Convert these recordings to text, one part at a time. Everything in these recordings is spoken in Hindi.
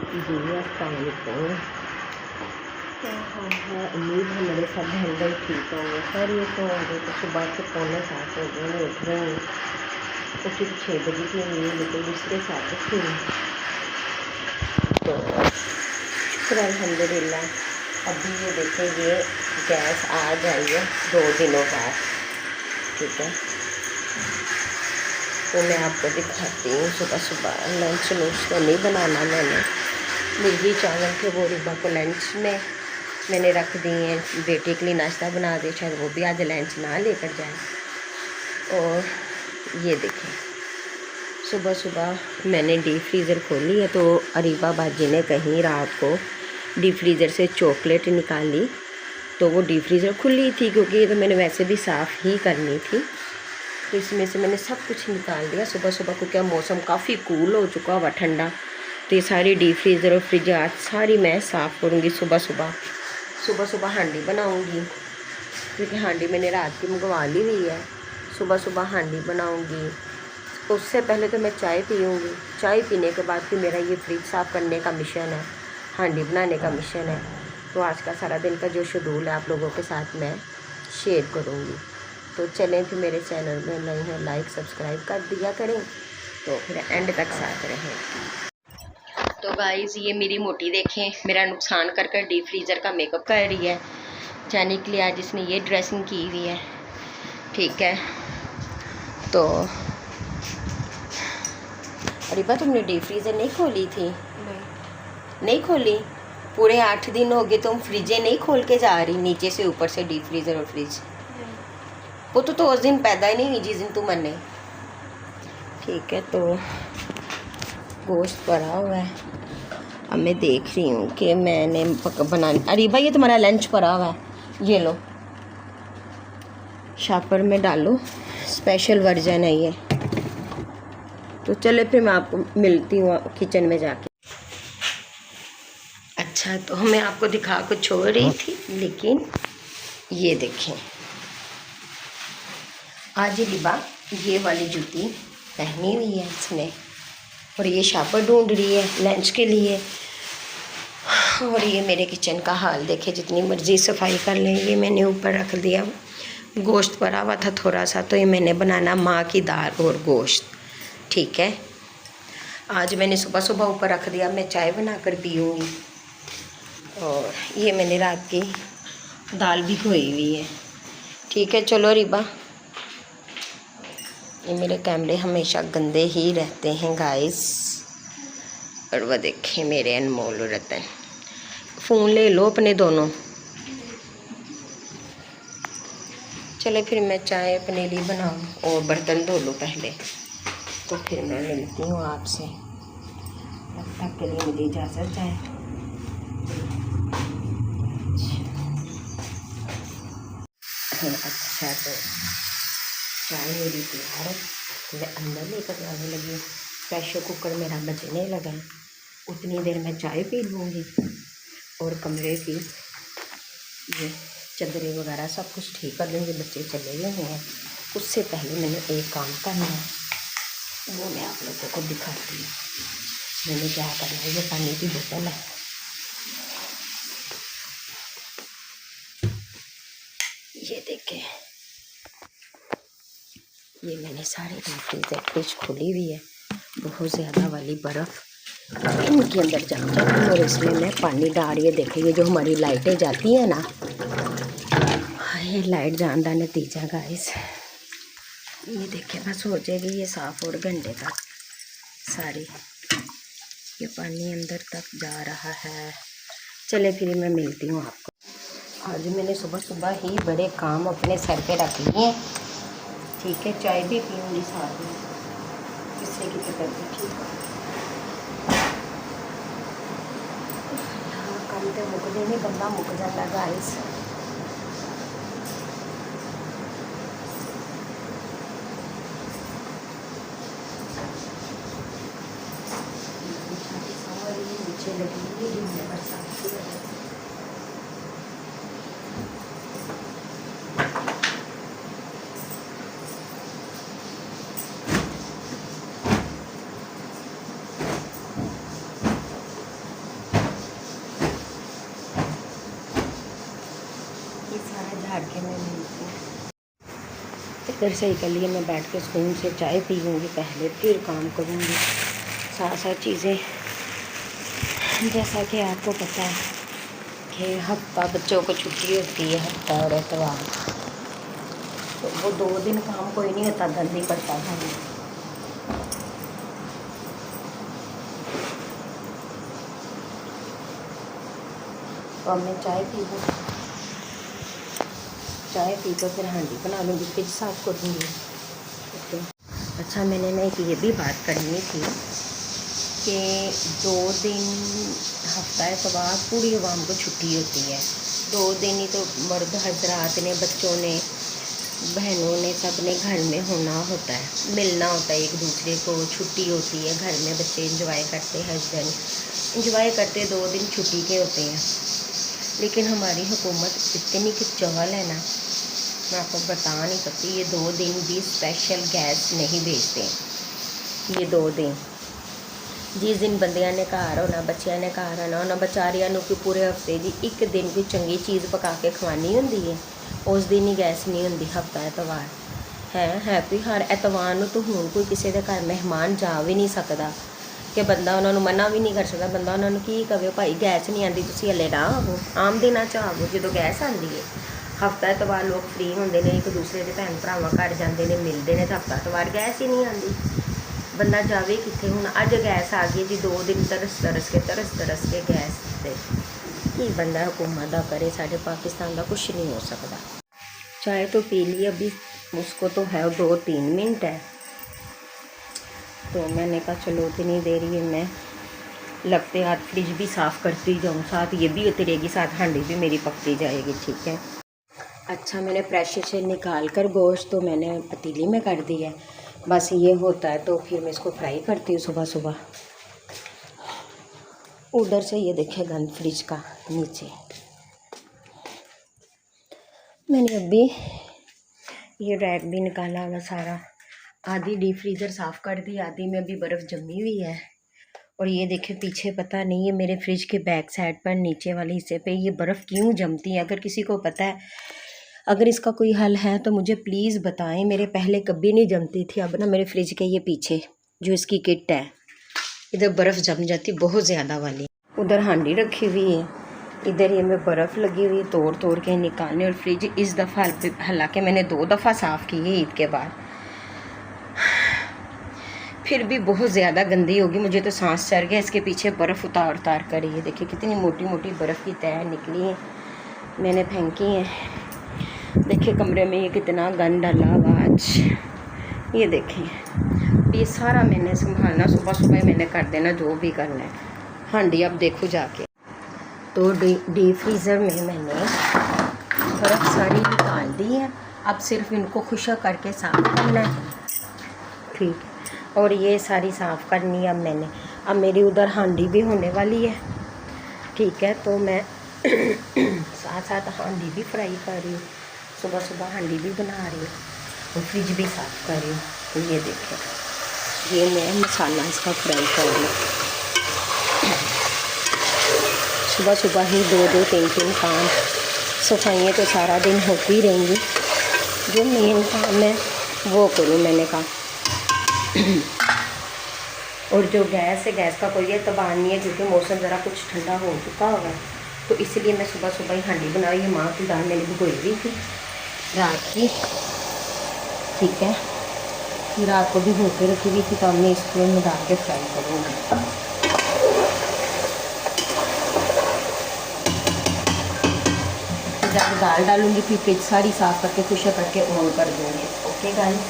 जी अस्सलाम वालेकुम। हाँ, उम्मीद है मेरे सब भाई ठीक होंगे। सर ये तो होंगे तो सुबह के 6:45 हो गए, मैं उठ रही हूँ। उठी तो 6 बजे की हुई है, लेकिन दूसरे साथ उठी हूँ। तो शुक्र अल्हम्दुलिल्लाह। अभी ये देखें, ये गैस आ जाई है 2 दिनों बाद। ठीक है, तो मैं आपको दिखाती हूँ। सुबह सुबह लंच तो नहीं बनाना मैंने। मुर्गी चावल थे, वो रिबा को लंच में मैंने रख दिए हैं। बेटे के लिए नाश्ता बना दे, शायद वो भी आज लंच ना लेकर जाए। और ये देखें, सुबह सुबह मैंने डीप फ्रीज़र खोली है, तो अरीबा बाजी ने कहीं रात को डीप फ्रीज़र से चॉकलेट निकाली, तो वो डीप फ्रीज़र खुली थी, क्योंकि ये तो मैंने वैसे भी साफ़ ही करनी थी। तो इसमें से मैंने सब कुछ निकाल दिया सुबह सुबह को। क्या मौसम काफ़ी कूल हो चुका हुआ, ठंडा। तो ये सारी डीप फ्रीज़र और फ्रिज आज सारी मैं साफ़ करूँगी सुबह सुबह। सुबह सुबह हांडी बनाऊँगी, क्योंकि हांडी मैंने रात की मंगवा ली हुई है। सुबह सुबह हांडी बनाऊँगी। उससे पहले तो मैं चाय पीऊँगी। चाय पीने के बाद फिर मेरा ये फ्रिज साफ़ करने का मिशन है, हांडी बनाने का मिशन है। तो आज का सारा दिन का जो शेड्यूल है आप लोगों के साथ मैं शेयर करूँगी। तो चलें, फिर मेरे चैनल में नए हैं लाइक सब्सक्राइब कर दिया करें, तो फिर एंड तक साथ रहें। तो गाइस, ये मेरी मोटी देखें मेरा नुकसान कर कर डीप फ्रीज़र का मेकअप कर रही है। जाने के लिए आज इसने ये ड्रेसिंग की हुई है। ठीक है, तो अरीबा तुमने डीप फ्रीज़र नहीं खोली थी? नहीं खोली? पूरे 8 दिन हो गए तुम फ्रिजें नहीं खोल के जा रही, नीचे से ऊपर से डीप फ्रीज़र और फ्रिज। वो तो उस दिन पैदा ही नहीं हुई जिस दिन तुम मने। ठीक है, तो गोश्त पड़ा हुआ है। अब मैं देख रही हूँ कि मैंने बनानी। अरे भाई, ये तुम्हारा लंच पड़ा हुआ है, ये लो, शापर में डालो, स्पेशल वर्जन है ये। तो चले फिर मैं आपको मिलती हूँ किचन में जाके। अच्छा, तो मैं आपको दिखा कुछ छोड़ रही थी, लेकिन ये देखें, आज रिबा ये वाली जूती पहनी हुई है इसने, और ये शापर ढूंढ रही है लंच के लिए। और ये मेरे किचन का हाल देखे, जितनी मर्ज़ी सफाई कर लें। ये मैंने ऊपर रख दिया, गोश्त पड़ा हुआ था थोड़ा सा, तो ये मैंने बनाना माँ की दाल और गोश्त। ठीक है, आज मैंने सुबह सुबह ऊपर रख दिया, मैं चाय बनाकर पीऊँगी। और ये मैंने रात की दाल भी खोई हुई है। ठीक है, चलो रिबा, ये मेरे कैमरे हमेशा गंदे ही रहते हैं गाइस। और वह देखें मेरे अनमोल रतन, फ़ोन ले लो अपने दोनों। चले फिर मैं चाय अपने लिए बनाऊँ और बर्तन धो लो पहले, तो फिर मैं मिलती हूँ आपसे। तब तक के लिए मुझे इजाज़त है। अच्छा, तो चाय मेरी तैयार, मैं अंदर लेकर जाने लगी। प्रेशर कुकर मेरा बजने लगा, उतनी देर मैं चाय पी लूँगी और कमरे की ये चादरें वगैरह सब कुछ ठीक कर लूँगी। बच्चे चले गए हैं, उससे पहले मैंने एक काम करना है, वो मैं आप लोगों को दिखाती हूँ। मैंने क्या करना है, ये पानी की बोतल है, ये देखें, ये मैंने सारे फ्रीजर फ्रिज खोली हुई है, बहुत ज़्यादा वाली बर्फ़ इनके अंदर जा जाती है, और इसमें मैं पानी डाल रही है। देखिए, ये जो हमारी लाइटें जाती हैं ना, ये लाइट जान का नतीजा गाइस। ये देखिए, बस हो जाएगी ये साफ़ और घंटे तक सारी, ये पानी अंदर तक जा रहा है। चले फिर मैं मिलती हूँ आपको। आज मैंने सुबह सुबह ही बड़े काम अपने सर पे रख लिए हैं। ठीक है, चाय भी पीऊँगी साथ में, इससे की तबीयत भी ठीक है। काम तो मुकदे नहीं, बंदा मुक जाता गाइस। नीचे लगी हुई बरसात की वजह से। हार के मैं मिलती हूँ। इधर से निकलिए, मैं बैठ के सुकून से चाय पीऊँगी पहले, फिर काम करूँगी। साथ साथ चीज़ें, जैसा कि आपको पता है कि हफ्ता बच्चों को छुट्टी होती है, हफ्ता और एतवार, तो वो 2 दिन काम कोई नहीं होता, गंद ही पड़ता था। तो अब मैं चाय पी लूँ, चाय पी कर फिर हांडी बना लूँगी, फ्रिज साफ़ कर दूँगी। ओके। अच्छा, मैंने ना एक ये भी बात करनी थी कि 2 दिन हफ्ता एतवार पूरी आवाम को छुट्टी होती है। 2 दिन ही तो मर्द हजरात ने, बच्चों ने, बहनों ने, सब ने घर में होना होता है, मिलना होता है एक दूसरे को, छुट्टी होती है घर में, बच्चे इंजॉय करते, हस्बैंड इंजॉय करते, 2 दिन छुट्टी के होते हैं। लेकिन हमारी हुकूमत इतनी कि चवल है ना, मैं आपको बता नहीं सकती। ये 2 दिन भी स्पेशल गैस नहीं भेजते। ये 2 दिन जिस दिन बंदियां ने घर होना, बच्चियां ने घर आना होना, बेचारियां नूं कि पूरे हफ्ते की एक दिन कोई चंगी चीज़ पका के खवानी होंदी है, उस दिन ही गैस नहीं होंदी। हफ्ता एतवार है कोई हर एतवार नूं तो हुण कोई किसी के घर मेहमान जा भी नहीं सकता कि बंदा उन्होंने मना भी नहीं कर सकता। बंदा उन्होंने की कहे, भाई गैस नहीं आती, तुसीं हले ना आवो, आम दिनां च आवो जो गैस आती है। हफ्ता एतवार लोग फ्री होंदे ने, एक दूसरे के भैन भरावां घर जाते हैं, मिलते हैं, तो हफ्ता एतवार गैस ही नहीं आती। बंदा जावे कित्थे। हुण अज गैस आ गई जी, 2 दिन तरस तरस के गैस ते की बंदा हुकूमत दा करे। साडे पाकिस्तान का कुछ नहीं हो सकता। चाय तो पी ली, अभी उसको तो है 2-3 मिनट है, तो मैंने कहा चलो इतनी देर ये मैं लगते हाथ फ्रिज भी साफ़ करती जाऊँ, साथ ये भी उतरेगी, रहेगी, साथ हांडी भी मेरी पकती जाएगी। ठीक है। अच्छा, मैंने प्रेशर से निकाल कर गोश्त तो मैंने पतीली में कर दिया है। बस ये होता है तो फिर मैं इसको फ्राई करती हूँ सुबह सुबह। उधर से ये देखे गंद फ्रिज का नीचे। मैंने अभी ये रैक भी निकाला हुआ सारा, आधी डीप फ्रीज़र साफ़ कर दी, आधी में अभी बर्फ़ जमी हुई है। और ये देखे पीछे, पता नहीं है मेरे फ्रिज के बैक साइड पर नीचे वाले हिस्से पे ये बर्फ़ क्यों जमती है। अगर किसी को पता है, अगर इसका कोई हल है तो मुझे प्लीज़ बताएं। मेरे पहले कभी नहीं जमती थी, अब ना मेरे फ्रिज के ये पीछे जो इसकी किट है, इधर बर्फ़ जम जाती बहुत ज़्यादा वाली। उधर हांडी रखी हुई है, इधर ये में बर्फ़ लगी हुई है, तोड़ तोड़ के निकालने। और फ्रिज इस दफ़ा, हालांकि मैंने 2 दफ़ा साफ़ की है ईद के बाद, फिर भी बहुत ज़्यादा गंदी होगी। मुझे तो सांस चढ़ गया इसके पीछे बर्फ़ उतार उतार कर। ये देखिए कितनी मोटी मोटी बर्फ़ की तह निकली है, मैंने फेंकी है। देखिए कमरे में ये कितना गंद डाला हुआ आज। ये देखिए, ये सारा मैंने संभालना, सुबह सुबह मैंने कर देना जो भी करना है। हांडी अब देखो जाके। तो डीप फ्रीज़र में मैंने बर्फ़ सारी निकाल दी है, अब सिर्फ इनको खुशक करके साफ़ करना है। ठीक है। और ये सारी साफ़ करनी है अब मैंने। अब मेरी उधर हांडी भी होने वाली है। ठीक है, तो मैं साथ साथ हांडी भी फ्राई कर रही हूँ, सुबह सुबह हांडी भी बना रही हूँ और फ्रिज भी साफ़ कर रही हूँ। तो ये देखें, ये मैं मसाला इसका फ्राई कर रही हूँ। सुबह सुबह ही 2-2, 3-3 काम, सफाइयाँ तो सारा दिन होती रहेंगी, जो मेन काम है वो करूँ मैंने कहा। और जो गैस है, गैस का कोई एतबार नहीं है, क्योंकि मौसम ज़रा कुछ ठंडा हो चुका होगा, तो इसलिए मैं सुबह सुबह ही हांडी बनाई है। माँ की दाल मैंने भिगोई हुई थी रात की। ठीक है, फिर रात को भिगो के रखी हुई थी, तो मैं इसको में डाल के फ्राई करूँगी। जब दाल डालूँगी फिर फ्रिज सारी साफ़ करके खुशक करके ऑन कर दूँगी। ओके गाइस,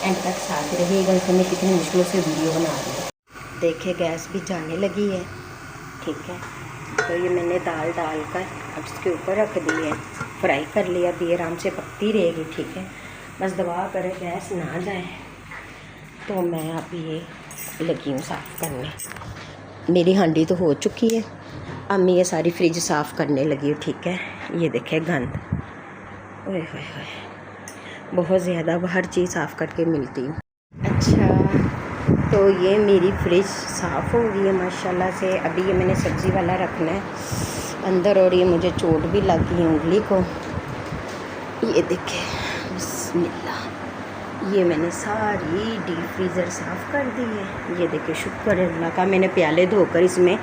एंड तक साथ रहिएगा। तो मैं कितनी मुश्किलों से वीडियो बना रही हूँ। देखिए गैस भी जाने लगी है। ठीक है, तो ये मैंने दाल डालकर अब इसके ऊपर रख दी है, फ्राई कर लिया। अभी आराम से पकती रहेगी। ठीक है, बस दबा कर गैस ना जाए। तो मैं अभी ये लगी हूँ साफ़ करने। मेरी हांडी तो हो चुकी है, अब मैं ये सारी फ्रिज साफ़ करने लगी हूँ। ठीक है, ये देखें गंद, ओए होए होए, बहुत ज़्यादा हर चीज़ साफ़ करके मिलती हूँ। अच्छा, तो ये मेरी फ्रिज साफ़ हो गई है माशाल्लाह से। अभी ये मैंने सब्ज़ी वाला रखना है अंदर, और ये मुझे चोट भी लग गई उंगली को। ये देखे बिस्मिल्लाह, ये मैंने सारी डीप फ्रीज़र साफ़ कर दी है। ये देखे शुक्र है अल्लाह का, मैंने प्याले धोकर इसमें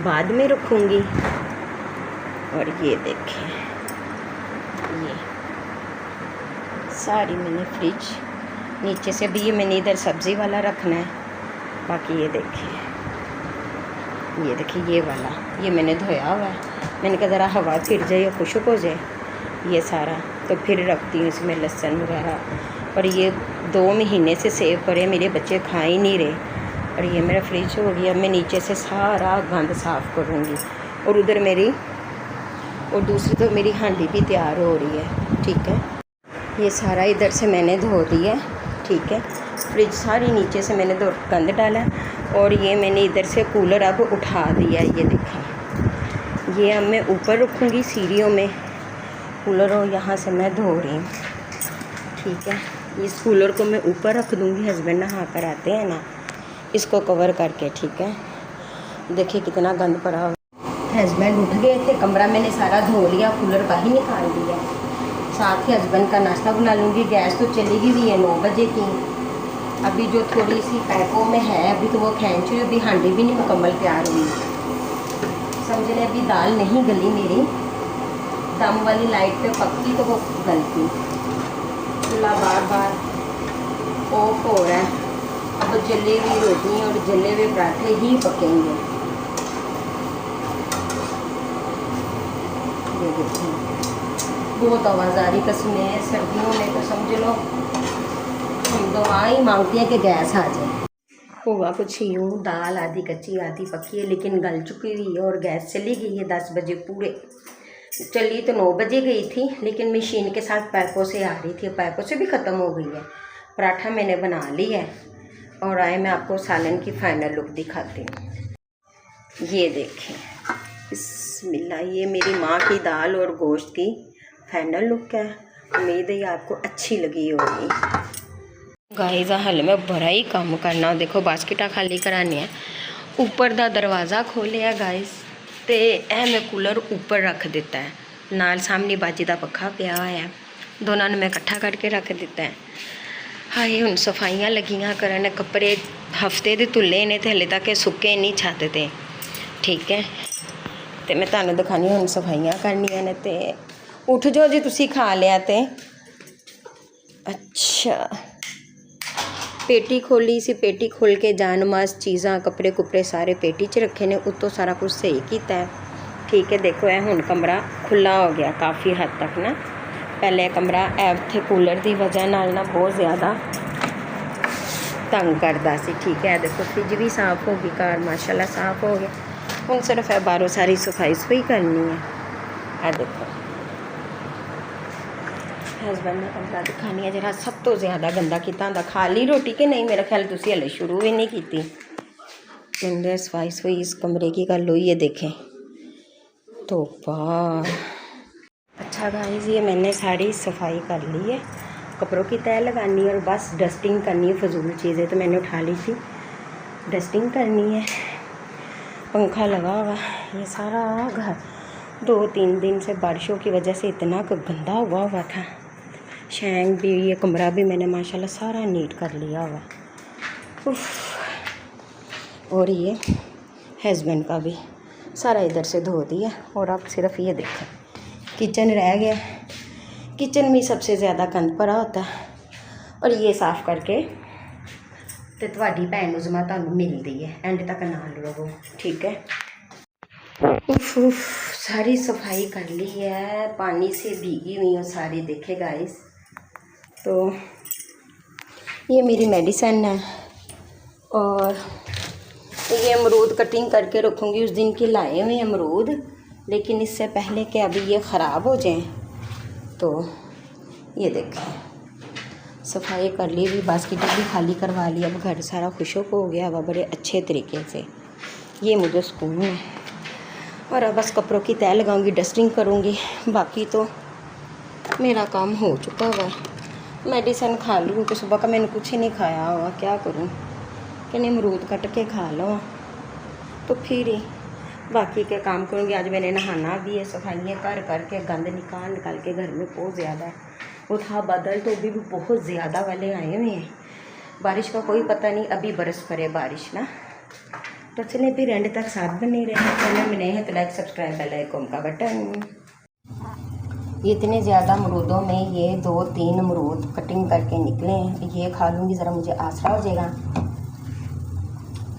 बाद में रखूँगी। और ये देखें, ये सारी मैंने फ्रिज नीचे से भी, ये मैंने इधर सब्ज़ी वाला रखना है। बाकी ये देखिए ये वाला ये मैंने धोया हुआ है। मैंने कहा ज़रा हवा फिर जाए या खुशक हो जाए ये सारा, तो फिर रखती हूँ इसमें लहसुन वगैरह। और ये 2 महीने से सेव पड़े, मेरे बच्चे खा ही नहीं रहे। और ये मेरा फ्रिज हो गया। मैं नीचे से सारा गंद साफ़ करूँगी। और उधर मेरी और दूसरी तो मेरी हांडी भी तैयार हो रही है। ठीक है, ये सारा इधर से मैंने धो दिया है। ठीक है, फ्रिज सारी नीचे से मैंने गंद डाला है। और ये मैंने इधर से कूलर अब उठा दिया है। ये देखें, ये अब मैं ऊपर रखूँगी सीढ़ियों में कूलर, और यहाँ से मैं धो रही हूँ। ठीक है, इस कूलर को मैं ऊपर रख दूँगी। हस्बैंड नहा कर आते हैं ना, इसको कवर करके। ठीक है, देखिए कितना गंद पड़ा हुआ। हस्बैंड उठ गए थे, कमरा मैंने सारा धो लिया, कूलर बाहर निकाल दिया। साथ ही हस्बैंड का नाश्ता बना लूँगी। गैस तो चली हुई है 9 बजे की। अभी जो थोड़ी सी पैकों में है अभी तो वो खींच रही, अभी हांडी भी नहीं मुकम्मल तैयार हुई। समझ लें अभी दाल नहीं गली मेरी, दम वाली लाइट पे पकती तो वो गलती। चूल्हा बार ऑफ हो रहा है। अब जले हुई रोटी और जले हुए पराठे ही पकेंगे। ये देखिए बहुत आवाज़ आ रही कसमें। सर्दियों में तो समझ लो हम दुआ ही मांगते हैं कि गैस आ जाए। होगा कुछ यूँ, दाल आधी कच्ची आधी पकी है, लेकिन गल चुकी हुई है। और गैस चली गई है 10 बजे पूरे। चली तो 9 बजे गई थी, लेकिन मशीन के साथ पैकों से आ रही थी, पैकों से भी ख़त्म हो गई है। पराठा मैंने बना ली है। और आए मैं आपको सालन की फ़ाइनल लुक दिखाती हूँ। ये देखें बिस्मिल्लाह, ये मेरी माँ की दाल और गोश्त की फाइनल लुक है। उम्मीद है आपको अच्छी लगी होगी। गाइस हल में बड़ा ही काम करना। देखो बास्केटा खाली करानी है। ऊपर दा दरवाज़ा खोले है गाइस, तो यह मैं कूलर ऊपर रख दिता है। नाल सामने बाजी का पखा पिया हुआ है, दोनों ने मैं इकट्ठा करके रख दिता है। हाए हुण सफाइयाँ लगियाँ करन, कपड़े हफ्ते दे धुले ने तो हले तक सुके नहीं छत ते। ठीक है, तो मैं तुहानूं दिखानी हुण सफाइयाँ करनियां ने। तो उठ जाओ जी तुसी खा लिया तो। अच्छा, पेटी खोली सी, पेटी खोल के जानमाज चीज़ां कपड़े कुपड़े सारे पेटी च रखे ने, उत्तों सारा कुछ सही किया है। ठीक है, देखो है हुण कमरा खुला हो गया काफ़ी हद तक ना। पहले कमरा थे कूलर की वजह नाल ना बहुत ज़्यादा तंग करता सी। ठीक है, देखो फ्रिज भी साफ़ हो गई, घर माशाल्लाह साफ़ हो गया। हुण सिर्फ है बाहरों सारी सफाई करनी है। है देखो हस्बैंड ने कमरा दिखानी है जरा सब तो ज़्यादा गंदा किया होंदा। खा ली रोटी कि नहीं, मेरा ख्याल तुसी हले शुरू भी नहीं की। मैंने सफाई इस कमरे की कर लो। ये देखें तो अच्छा गाइस, ये मैंने सारी सफाई कर ली है। कपड़ों की तय लगानी है और बस डस्टिंग करनी है। फजूल चीज़ें तो मैंने उठा ली थी, डस्टिंग करनी है। पंखा लगा हुआ, ये सारा घर 2-3 दिन से बारिशों की वजह से इतना गंदा हुआ था। शैंग भी, ये कमरा भी मैंने माशाल्लाह सारा नीट कर लिया हुआ। और ये हस्बैंड का भी सारा इधर से धो दिया। और अब सिर्फ ये देखें किचन रह गया। किचन में सबसे ज़्यादा गंद भरा होता है। और ये साफ़ करके तो तुहाडी भैन नूं जमा तुहानूं मिलदी है, एंड तक नाल रहो। ठीक है, सारी सफाई कर ली है, पानी से भीगी हुई हूँ सारी। देखे गाइस, तो ये मेरी मेडिसिन है। और ये अमरूद कटिंग करके रखूँगी, उस दिन के लाए हुए अमरूद, लेकिन इससे पहले कि अभी ये ख़राब हो जाएं। तो ये देखें सफाई कर ली, भी बास्केट भी खाली करवा लिया। अब घर सारा खुशक हो गया हुआ बड़े अच्छे तरीके से। ये मुझे सुकून है। और अब बस कपड़ों की तय लगाऊंगी, डस्टिंग करूँगी। बाकी तो मेरा काम हो चुका हुआ। मेडिसिन खा लूँ कि सुबह का मैंने कुछ ही नहीं खाया हुआ, क्या करूँ कि नहीं अमरूद कट के खा लो, तो फिर ही बाकी के काम करूँगी। आज मैंने नहाना भी है, सफाइयाँ कर करके गंद निकाल के घर में बहुत ज़्यादा है। वो था बादल, तो अभी भी बहुत ज़्यादा वाले आए हुए हैं। बारिश का कोई पता नहीं, अभी बरस पड़े बारिश ना। तो चलिए फिर एंड तक साथ बने रहे। चैनल में नए हैं तो लाइक सब्सक्राइब बेल आइकन का बटन। इतने ज़्यादा अमरूदों में ये 2-3 अमरूद कटिंग करके निकले हैं। ये खा लूँगी, ज़रा मुझे आसरा हो जाएगा,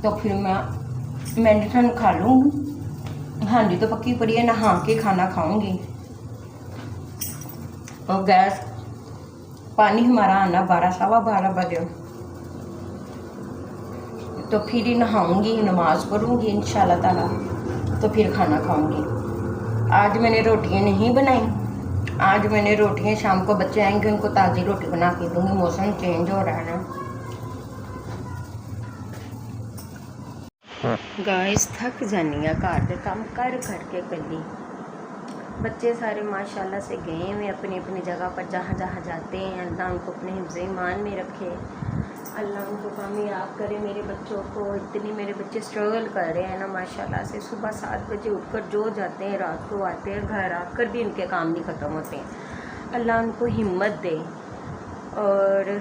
तो फिर मैं मेडिसन खा लूँगी। हांडी तो पक्की पड़ी है, नहा के खाना खाऊँगी। और गैस पानी हमारा आना 12-12:15 बजे, तो फिर ही नहाऊँगी, नमाज़ पढ़ूँगी इंशाल्लाह ताला, तो फिर खाना खाऊँगी। आज मैंने रोटियाँ नहीं बनाई, आज मैंने रोटियाँ शाम को बच्चे आएंगे उनको ताज़ी रोटी बना के दूँगी। मौसम चेंज हो रहा है ना। गाइस थक जानी है घर के काम कर करके कली। बच्चे सारे माशाल्लाह से गए हुए अपनी अपनी जगह पर, जहाँ जहाँ जाते हैं। अल्लाह उनको अपने हिफ्ज़ ईमान में रखे, अल्लाह उनको कामयाब करे। मेरे बच्चों को, इतनी मेरे बच्चे स्ट्रगल कर रहे हैं ना माशाल्लाह से। सुबह 7 बजे उठकर जो जाते हैं, रात को आते हैं, घर आकर भी इनके काम नहीं ख़त्म होते हैं। अल्लाह उनको हिम्मत दे और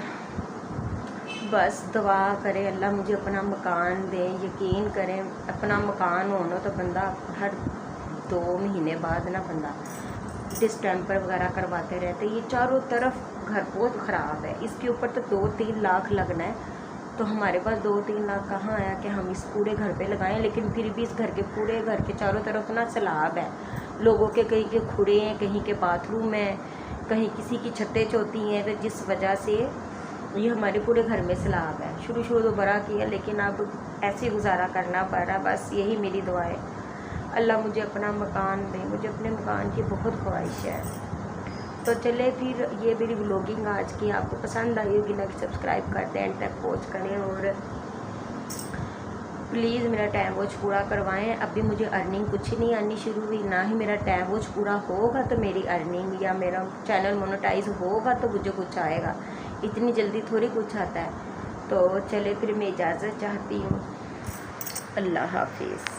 बस दुआ करे अल्लाह मुझे अपना मकान दे। यकीन करें, अपना मकान होना तो बंदा हर 2 महीने बाद ना बंदा डिस्टेंपर वगैरह करवाते रहते। ये चारों तरफ घर बहुत ख़राब है, इसके ऊपर तो 2-3 लाख लगना है। तो हमारे पास 2-3 लाख कहाँ आया कि हम इस पूरे घर पे लगाएं। लेकिन फिर भी इस घर के पूरे घर के चारों तरफ ना सैलाब है। लोगों के कहीं के खुड़े हैं, कहीं के बाथरूम हैं, कहीं किसी की छतें चौती हैं, तो जिस वजह से ये हमारे पूरे घर में सैलाब है। शुरू तो बड़ा किया, लेकिन अब ऐसे गुजारा करना पड़ रहा। बस यही मेरी दुआ है, अल्लाह मुझे अपना मकान दे। मुझे अपने मकान की बहुत ख्वाहिश है। तो चले फिर, ये मेरी व्लॉगिंग आज की आपको पसंद आई होगी, लाइक सब्सक्राइब कर दें, एंड तक वॉच करें और प्लीज़ मेरा टाइम वॉच पूरा करवाएं। अभी मुझे अर्निंग कुछ नहीं आनी शुरू हुई, ना ही मेरा टाइम वॉच पूरा होगा तो मेरी अर्निंग या मेरा चैनल मोनेटाइज होगा तो मुझे कुछ आएगा। इतनी जल्दी थोड़ी कुछ आता है। तो चले फिर मैं इजाज़त चाहती हूँ। अल्लाह हाफिज़।